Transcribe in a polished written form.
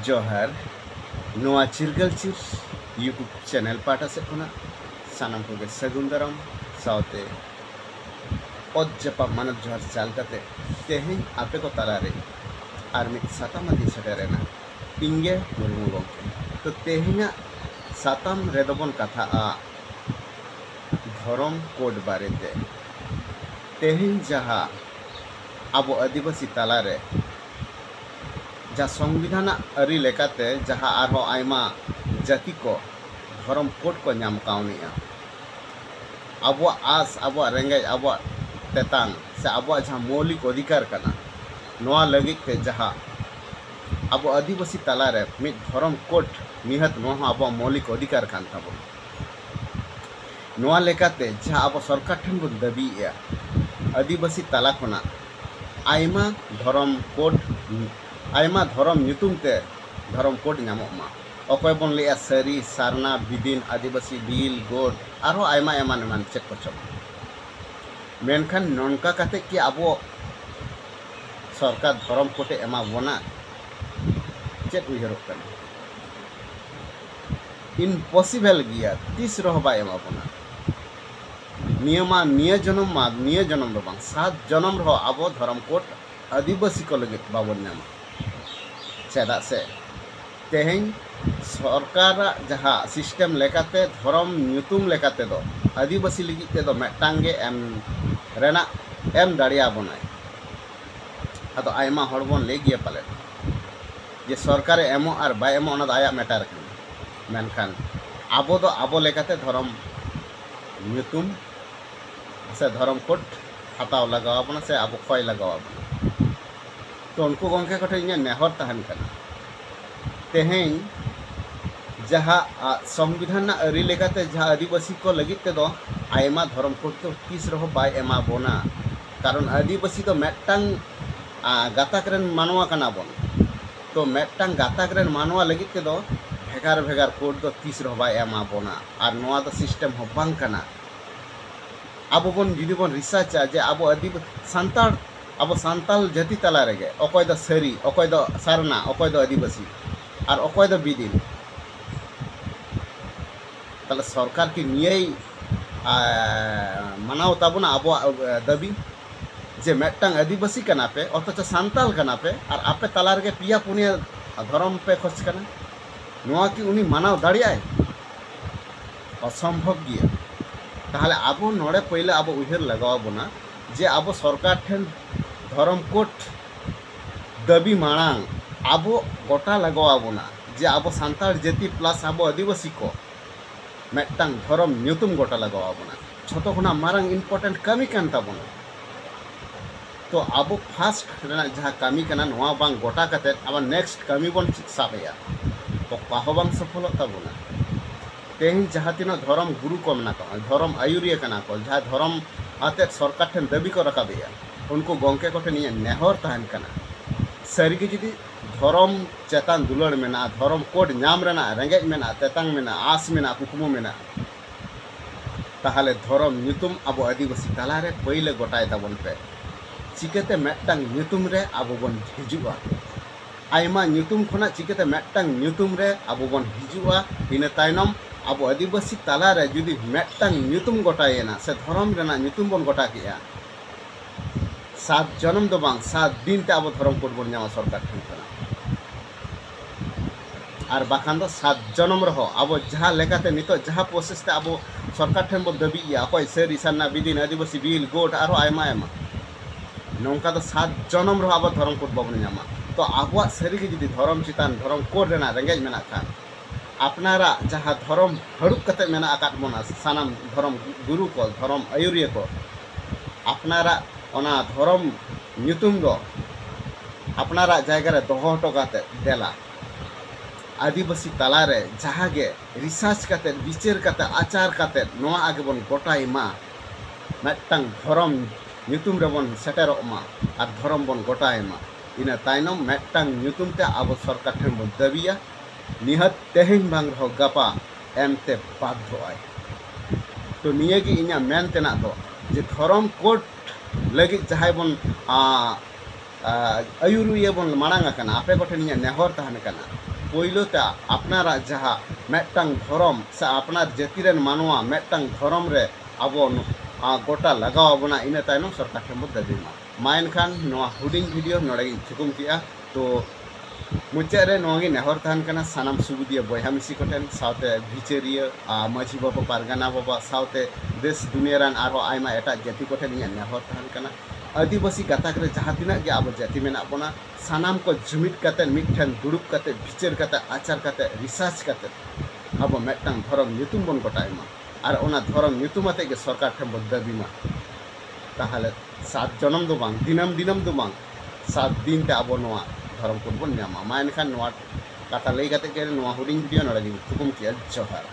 जोहार नोआ चिरगलचिर YouTube channel पाटा से खुना सानाम को गे सगुन दाराम सावते ओद जपा मानव जोहार चाल कते तेहें आपे को तालारे आर मित साताम अदि सटेरेना पिंगे मुर्मु गोंके तो तेहें साताम रेदोबन कथा आ धरम कोड बारेते तेहें जहा अब आदिवासी तालारे जा संविधान आरी लेकाते जहा आरो आयमा जाति को धरम कोड को नाम काउनिया अब आस अब रेंगे अब तेतांग से अब जहाँ मौलिक अधिकार कना नोआ लगित ते जहा अब आदिवासी तालारे मिद धरम कोड निहत नोहा अब मौलिक अधिकार कान ताबो नोआ लेकाते जहा अब सरकार ठन बन दाबीया आदिवासी ताला खना आयमा धरम कोड आयमा धरम ᱧᱩᱛᱩᱢ ते धरम कोड ᱧᱟᱢᱚᱜ मा अकय बन लेया सारी सारना बिदिन आदिवासी बिल गोड आरो आयमा एमान एमान चेक कोचो मेनखान ननका काते कि आबो सरकार धरम कोटे एमा बोना चेक उयहरक कना इम्पॉसिबल गिया तीस रह बा एमा बोना नियमा निय जन्म दो बांग 7 जन्म रह आबो धरम कोड आदिवासी को लगे बाबन नाम चेदा से तेहें सरकार जहा सिस्टम लेकाते धरम ᱧᱩᱛᱩᱢ लेकाते दो आदिवासी लगी ते दो मेटांगे एम रेना एम दाड़िया बनाय अदो आयमा हड़बन ले गिया पाले जे सरकार एमो आर बाय एमो ओना आया मैटर कन मेनखान आबो दो आबो लेकाते धरम ᱧᱩᱛᱩᱢ से धरम कोड हताव लगाव बना से आबो खय लगाव तो उनको गोंके कठे इኛ नेहर तहन कना तेहें जहा संविधान आरी लेकाते जहा आदिवासी को लगित ते दो आयमा धरम कोड तो किस रहो बाय एमा बोना कारण आदिवासी तो मेटांग गाताक रेन मानवा कना बोन तो मेटांग गाताक रेन मानवा लगित ते दो भेगार भेगार कोड तो किस रहो बाय एमा बोना आर नोआ तो सिस्टम हो बांग कना अब बन जुदी बन रिसर्च जे अब आदिवासी अब सांताल जाति तला रेगे अकय दो सारी अकय दो सारना अकय दो आदिवासी और अकय दो बिदिन तले सरकार की नियई मानाव ताबुना अब दाबी जे मेटांग आदिवासी कना पे अथच सांताल कना पे और आपे तला रेगे पिया पुनिया धरम पे खोज कना नोआ की उनी मानाव दाड़ियाय असंभव गिया ताहले आबो नोड़े पहले आबो उहिर लगाव बोना जे आबो सरकार ठेन धरम कोड दाबी मांग आबो गोटा लगाव बोना जे आबो सांताल जाति प्लस आबो आदिवासी को मेटांग धरम ᱧᱩᱛᱩᱢ गोटा लगाव बोना छोटो खुना मारंग इम्पोर्टेंट कमी कान ताबोना तो आबो फास्ट रेना जहा कमी कना नोआ बांग गोटा कते अब नेक्स्ट कमी बन साबेया तो काहो बांग सफल ताबोना तेहें जहाँ तीन धरम गुरु को मना को धरम आयुरिया कना को जहाँ धरम आते सरकार ठेन दाबी को रकाबेया उनको गोंके को ठेन नेहर तहन कना सारी जुदी धरम चेतान दुलड़ मेना धरम कोड नाम रेना रेंगेज मेना तेतांग मेना आस मेना कुकुमु मेना ताहले धरम ᱧᱩᱛᱩᱢ अब आदिवासी तालारे पहिले गोटाय ताबन पे चिकेते मेटांग ᱧᱩᱛᱩᱢ रे अब बन हिजुआ आयमा ᱧᱩᱛᱩᱢ खोना चिकेते मेटांग ᱧᱩᱛᱩᱢ रे अब बन हिजुआ इन तायनम अब आदिवासी तालारे जुदी मेटांग ᱧᱩᱛᱩᱢ गोटायेना से धरम रेना ᱧᱩᱛᱩᱢ बन गोटा किया 7 जन्म दो बांग 7 दिन ते अब धरम कोड बन नामा सरकार ठन कना और बाखान दो 7 जन्म रहो अब जहा लेकाते नितो जहा प्रोसेस ते अब सरकार ठन बो दाबीया अकय सारी सारना बिदिन आदिवासी बिल गोड आरो आयमा आयमा नोंका तो 7 जन्म रहो अब धरम कोड बन नामा तो आबवा सारी के जुदी धरम चितान धरम कोड रेना रेंगेज मेना खान अपनारा जहाँ धरम हड़ुप कते मेना आकाट बोना सानाम धरम गुरु को धरम आयुरिया को अपनारा ओना धरम ᱧᱩᱛᱩᱢ दो अपनारा जायगा रे दोहो हटो काते देला आदिवासी तालारे जहाँ गे रिसर्च काते विचार काते आचार काते नोआ आगे बन गोटाय मा मेटांग धरम ᱧᱩᱛᱩᱢ रे बन सेटेरोग मा और धरम बन गोटाय मा इन तायनम मेटांग ᱧᱩᱛᱩᱢ ते अब सरकार ठेन बन दाबिया निहत तेहें बांग रहो गापा एमते बाध्य आय तो निये की इኛ मेन तेना दो जे धरम कोड लगी जहाय बन आयुरुया बन मांग आपे कोठे नेहर तहन पहलोते अपनारा जहाँ मेटटांग धरम से अपनार जातिर मानवा मेटटांग धरम रे अब गोटा लगाव आबोना इन तायनम सरकार ठेन बो दाबी मा एनखान नोआ हुडिंग भिडियो नोडे थुकुम किया तो मुचारे नोगी नेहर तहन कना सानाम सुबुदिया बयहा मिसी कोठेन साउते बिचारिया माझी बाबा पारगाना बाबा साउते देश दुनिया रान आरो आयमा एटा जाति कोठेन इया नेहर तहन कना आदिवासी गाताक रे जहाँ तिना गे अब जाति मेना बोना सानाम को जुमिद काते मिठेन दुड़ुब काते बिचार काते आचार काते रिसार्च काते अब मेटटांग धरम ᱧᱩᱛᱩᱢ बन गोटायमा और ओना धरम ᱧᱩᱛᱩᱢ आते गे सरकार ठेन बो दाबीमा ताहले 7 जन्म दो बांग दिनम दिनम दो बांग 7 दिन ते अब नोआ धरम कोड बन ᱧᱟᱢᱟ मा एनखान नोआ कथा लई काते गे नोआ हुडिंग भिडियो नोडे थुकुम किया जोहार।